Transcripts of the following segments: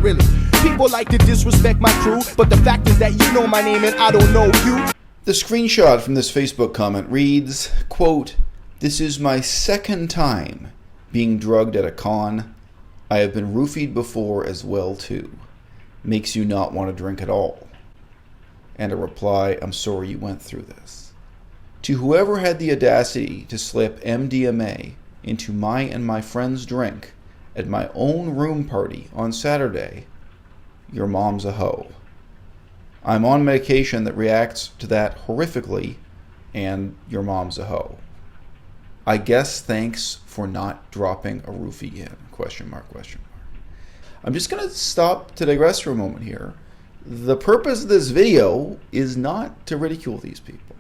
really. People like to disrespect my crew, but the fact is that you know my name and I don't know you. The screenshot from this Facebook comment reads, quote, "This is my second time being drugged at a con. I have been roofied before as well too. Makes you not want to drink at all." And a reply, "I'm sorry you went through this." To whoever had the audacity to slip MDMA into my and my friend's drink at my own room party on Saturday, your mom's a hoe. I'm on medication that reacts to that horrifically, and your mom's a hoe. I guess thanks for not dropping a roofie in, question mark, question mark. I'm just going to stop to digress for a moment here. The purpose of this video is not to ridicule these people.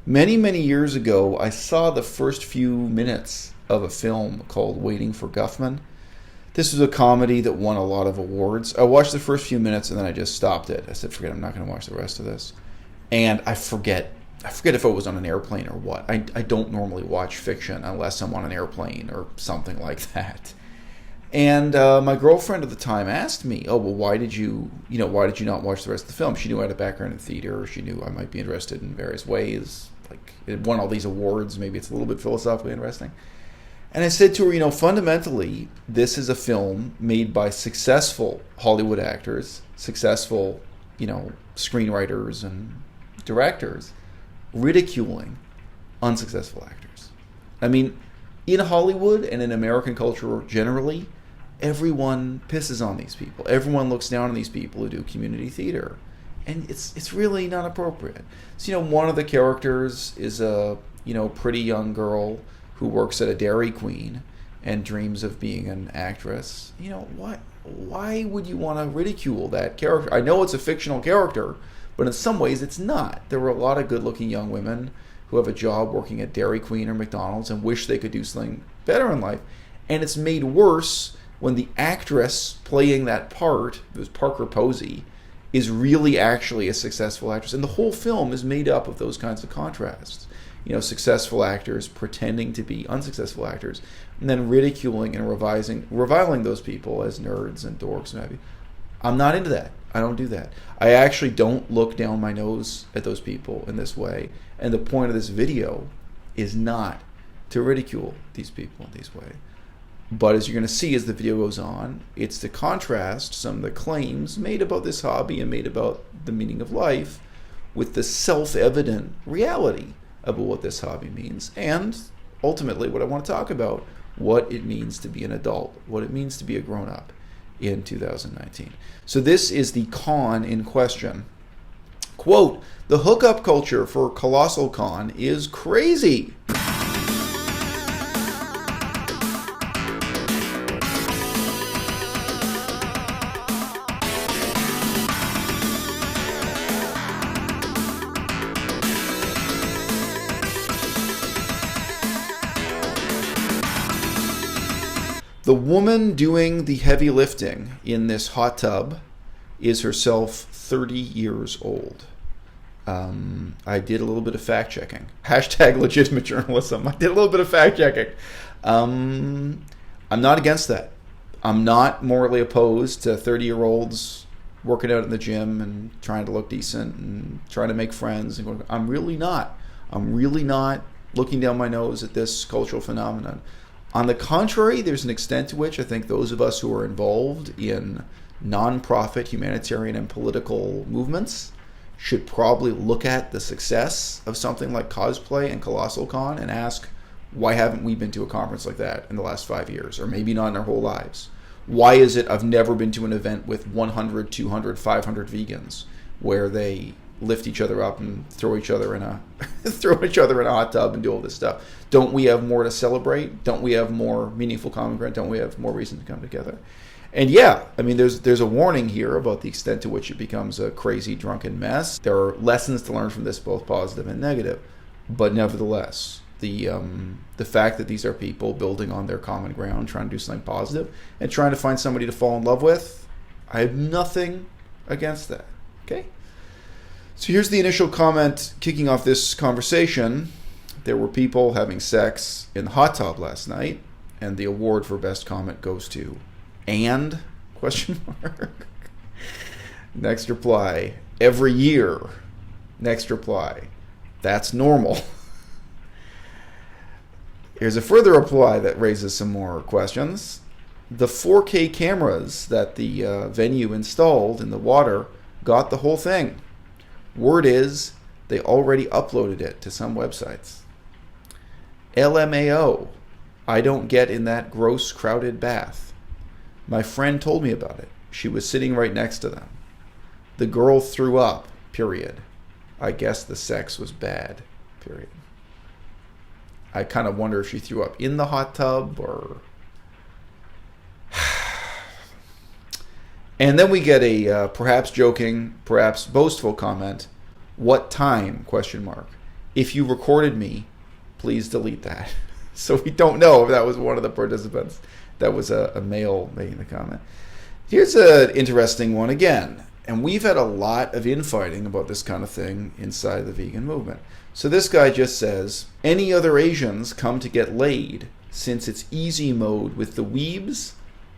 Many, many years ago, I saw the first few minutes of a film called Waiting for Guffman. This was a comedy that won a lot of awards. I watched the first few minutes and then I just stopped it. I said, forget it, I'm not going to watch the rest of this. And I forget if it was on an airplane or what. I don't normally watch fiction unless I'm on an airplane or something like that. And my girlfriend at the time asked me, "Oh, well, why did you not watch the rest of the film?" She knew I had a background in theater. She knew I might be interested in various ways. Like, it won all these awards. Maybe it's a little bit philosophically interesting. And I said to her, fundamentally, this is a film made by successful Hollywood actors, successful, screenwriters and directors, ridiculing unsuccessful actors. I mean, in Hollywood and in American culture generally, everyone pisses on these people. Everyone looks down on these people who do community theater. And it's really not appropriate. So, one of the characters is a, pretty young girl who works at a Dairy Queen and dreams of being an actress. Why would you want to ridicule that character? I know it's a fictional character, but in some ways it's not. There were a lot of good-looking young women who have a job working at Dairy Queen or McDonald's and wish they could do something better in life. And it's made worse when the actress playing that part, it was Parker Posey, is really actually a successful actress. And the whole film is made up of those kinds of contrasts. Successful actors pretending to be unsuccessful actors, and then ridiculing and reviling those people as nerds and dorks and what have you. I'm not into that. I don't do that. I actually don't look down my nose at those people in this way. And the point of this video is not to ridicule these people in this way. But as you're going to see as the video goes on, it's to contrast some of the claims made about this hobby and made about the meaning of life with the self-evident reality about what this hobby means, and ultimately what I want to talk about, what it means to be an adult, what it means to be a grown-up in 2019. So this is the con in question. Quote, "The hookup culture for Colossalcon is crazy." The woman doing the heavy lifting in this hot tub is herself 30 years old. I did a little bit of fact checking. Hashtag legitimate journalism. I did a little bit of fact checking. I'm not against that. I'm not morally opposed to 30-year-olds working out in the gym and trying to look decent and trying to make friends. I'm really not. I'm really not looking down my nose at this cultural phenomenon. On the contrary, there's an extent to which I think those of us who are involved in non-profit humanitarian and political movements should probably look at the success of something like Cosplay and Colossalcon and ask, why haven't we been to a conference like that in the last 5 years, or maybe not in our whole lives? Why is it I've never been to an event with 100, 200, 500 vegans where they lift each other up and throw each other in a hot tub and do all this stuff? Don't we have more to celebrate? Don't we have more meaningful common ground? Don't we have more reason to come together? And yeah, I mean, there's a warning here about the extent to which it becomes a crazy drunken mess. There are lessons to learn from this, both positive and negative. But nevertheless, the fact that these are people building on their common ground, trying to do something positive, and trying to find somebody to fall in love with, I have nothing against that. Okay? So here's the initial comment kicking off this conversation. There were people having sex in the hot tub last night, and the award for best comment goes to, and, Question mark. Next reply. Every year. Next reply. That's normal. Here's a further reply that raises some more questions. The 4K cameras that the venue installed in the water got the whole thing. Word is they already uploaded it to some websites. LMAO. I don't get in that gross crowded bath. My friend told me about it. She was sitting right next to them. The girl threw up, period. I guess the sex was bad, period. I kind of wonder if she threw up in the hot tub or... And then we get a perhaps joking, perhaps boastful comment. What time? Question mark. If you recorded me, please delete that. So we don't know if that was one of the participants. That was a male making the comment. Here's an interesting one again. And we've had a lot of infighting about this kind of thing inside the vegan movement. So this guy just says, any other Asians come to get laid since it's easy mode with the weebs?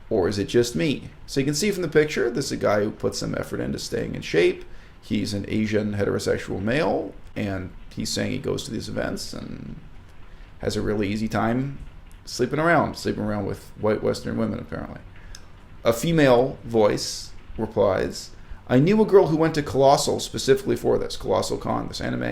Or is it just me? So you can see from the picture, this is a guy who put some effort into staying in shape. He's an Asian heterosexual male, and he's saying he goes to these events and has a really easy time sleeping around with white Western women, apparently. A female voice replies, I knew a girl who went to Colossal specifically for this, Colossalcon, this anime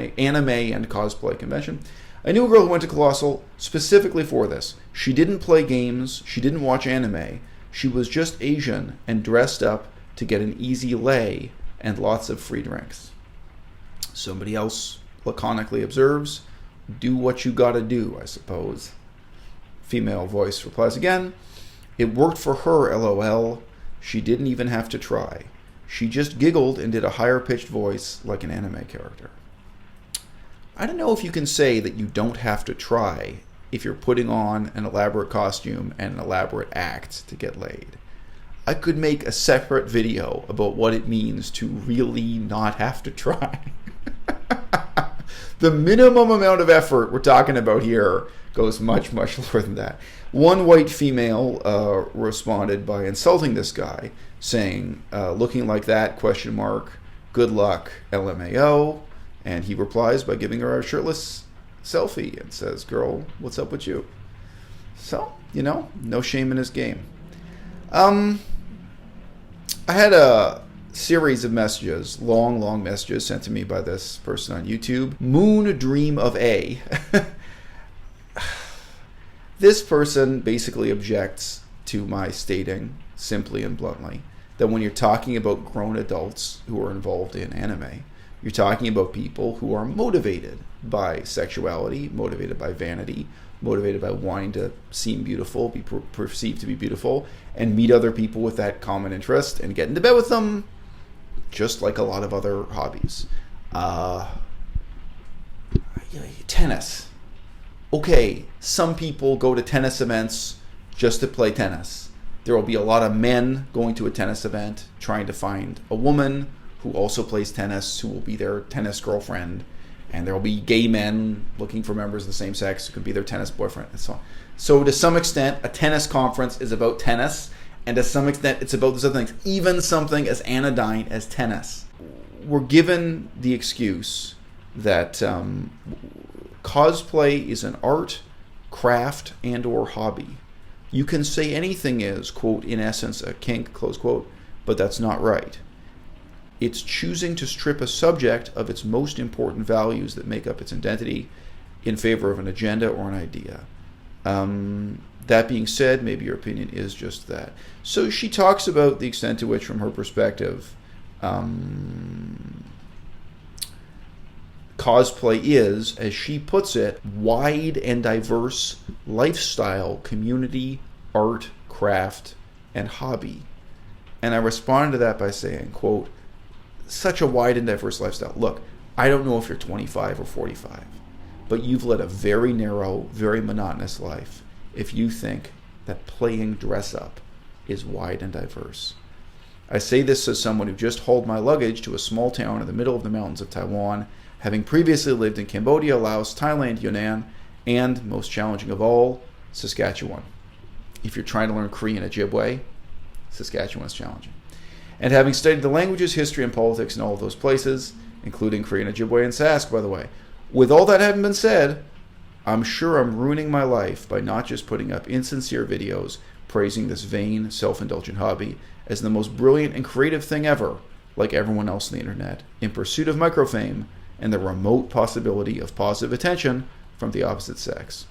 and cosplay convention. I knew a girl who went to Colossal specifically for this. She didn't play games, she didn't watch anime, she was just Asian and dressed up to get an easy lay and lots of free drinks. Somebody else laconically observes, do what you gotta do, I suppose. Female voice replies again, it worked for her, LOL. She didn't even have to try. She just giggled and did a higher pitched voice like an anime character. I don't know if you can say that you don't have to try if you're putting on an elaborate costume and an elaborate act to get laid. I could make a separate video about what it means to really not have to try. The minimum amount of effort we're talking about here goes much, much lower than that. One white female responded by insulting this guy, saying, looking like that, question mark, good luck, LMAO. And he replies by giving her a shirtless selfie and says, girl, what's up with you? So, no shame in his game. I had a series of messages, long messages sent to me by this person on YouTube. Moon Dream of A. This person basically objects to my stating, simply and bluntly, that when you're talking about grown adults who are involved in anime, you're talking about people who are motivated by sexuality, motivated by vanity, motivated by wanting to seem beautiful, be perceived to be beautiful, and meet other people with that common interest and get into bed with them, just like a lot of other hobbies. Tennis. Okay, some people go to tennis events just to play tennis. There will be a lot of men going to a tennis event trying to find a woman who also plays tennis, who will be their tennis girlfriend, and there will be gay men looking for members of the same sex who could be their tennis boyfriend, and so on. So to some extent, a tennis conference is about tennis, and to some extent, it's about those other things, even something as anodyne as tennis. We're given the excuse that cosplay is an art, craft, and or hobby. You can say anything is, quote, in essence, a kink, close quote, but that's not right. It's choosing to strip a subject of its most important values that make up its identity in favor of an agenda or an idea. That being said, maybe your opinion is just that. So she talks about the extent to which, from her perspective, cosplay is, as she puts it, wide and diverse lifestyle, community, art, craft, and hobby. And I responded to that by saying, quote, such a wide and diverse lifestyle. Look, I don't know if you're 25 or 45, but you've led a very narrow, very monotonous life if you think that playing dress up is wide and diverse. I say this as someone who just hauled my luggage to a small town in the middle of the mountains of Taiwan, having previously lived in Cambodia, Laos, Thailand, Yunnan, and, most challenging of all, Saskatchewan. If you're trying to learn Korean Ojibwe, Saskatchewan is challenging. And having studied the languages, history, and politics in all of those places, including Korean, Ojibwe, and Sask, by the way, with all that having been said, I'm sure I'm ruining my life by not just putting up insincere videos praising this vain, self-indulgent hobby as the most brilliant and creative thing ever, like everyone else on the internet, in pursuit of microfame and the remote possibility of positive attention from the opposite sex.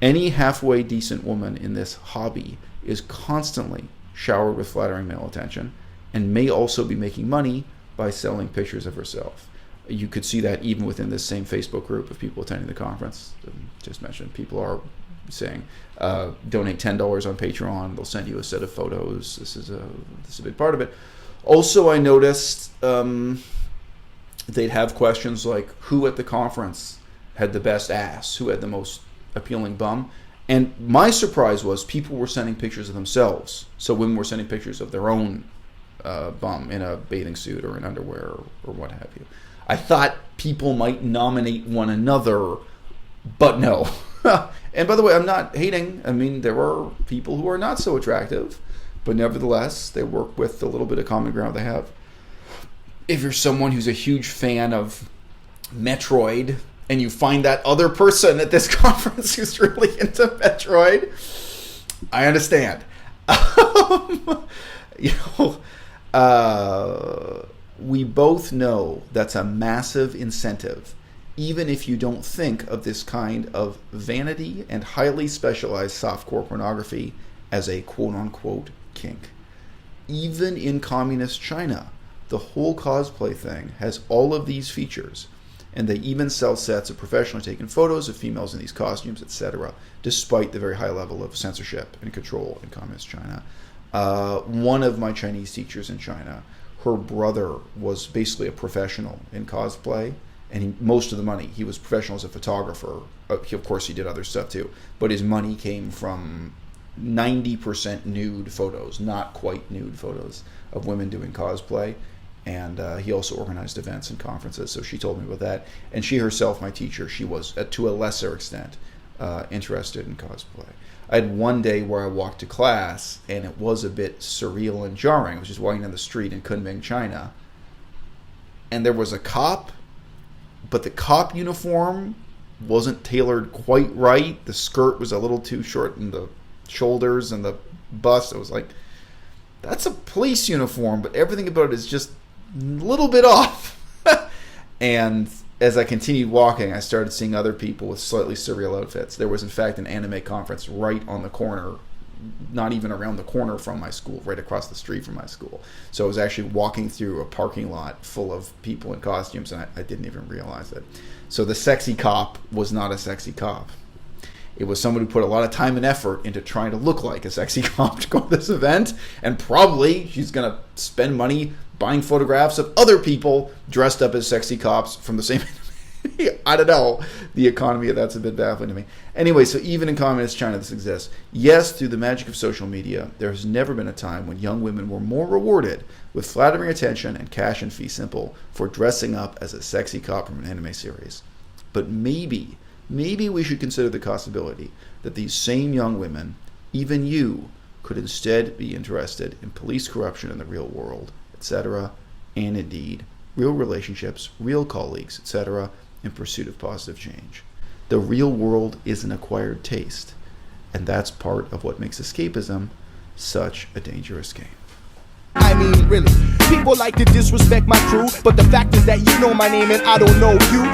Any halfway decent woman in this hobby is constantly showered with flattering male attention and may also be making money by selling pictures of herself. You could see that even within this same Facebook group of people attending the conference. Just mentioned, people are saying, donate $10 on Patreon, they'll send you a set of photos. This is a big part of it. Also, I noticed they'd have questions like, who at the conference had the best ass? Who had the most appealing bum? And my surprise was people were sending pictures of themselves. So women were sending pictures of their own bum in a bathing suit or in underwear or what have you. I thought people might nominate one another, but no. And by the way, I'm not hating. I mean, there are people who are not so attractive, but nevertheless, they work with the little bit of common ground they have. If you're someone who's a huge fan of Metroid, and you find that other person at this conference who's really into Metroid, I understand. We both know that's a massive incentive, even if you don't think of this kind of vanity and highly specialized softcore pornography as a quote-unquote kink. Even in communist China, the whole cosplay thing has all of these features, and they even sell sets of professionally taken photos of females in these costumes, etc., despite the very high level of censorship and control in communist China. One of my Chinese teachers in China, her brother was basically a professional in cosplay, and most of the money, he was professional as a photographer. Of course, he did other stuff too, but his money came from 90% nude photos, not quite nude photos, of women doing cosplay. And he also organized events and conferences, so she told me about that. And she herself, my teacher, she was, to a lesser extent, interested in cosplay. I had one day where I walked to class, and it was a bit surreal and jarring. I was just walking down the street in Kunming, China, and there was a cop, but the cop uniform wasn't tailored quite right. The skirt was a little too short in the shoulders and the bust. It was like, that's a police uniform, but everything about it is just a little bit off. And as I continued walking, I started seeing other people with slightly surreal outfits. There was, in fact, an anime conference right on the corner, not even around the corner from my school, right across the street from my school. So I was actually walking through a parking lot full of people in costumes, and I didn't even realize it. So the sexy cop was not a sexy cop. It was someone who put a lot of time and effort into trying to look like a sexy cop to go to this event, and probably she's going to spend money buying photographs of other people dressed up as sexy cops from the same... I don't know. The economy of that's a bit baffling to me. Anyway, so even in communist China this exists. Yes, through the magic of social media, there has never been a time when young women were more rewarded with flattering attention and cash and fee simple for dressing up as a sexy cop from an anime series. But maybe we should consider the possibility that these same young women, even you, could instead be interested in police corruption in the real world, etc., and indeed real relationships, real colleagues, etc., in pursuit of positive change. The real world is an acquired taste, and that's part of what makes escapism such a dangerous game. I mean, really, people like to disrespect my crew, but the fact is that you know my name and I don't know you.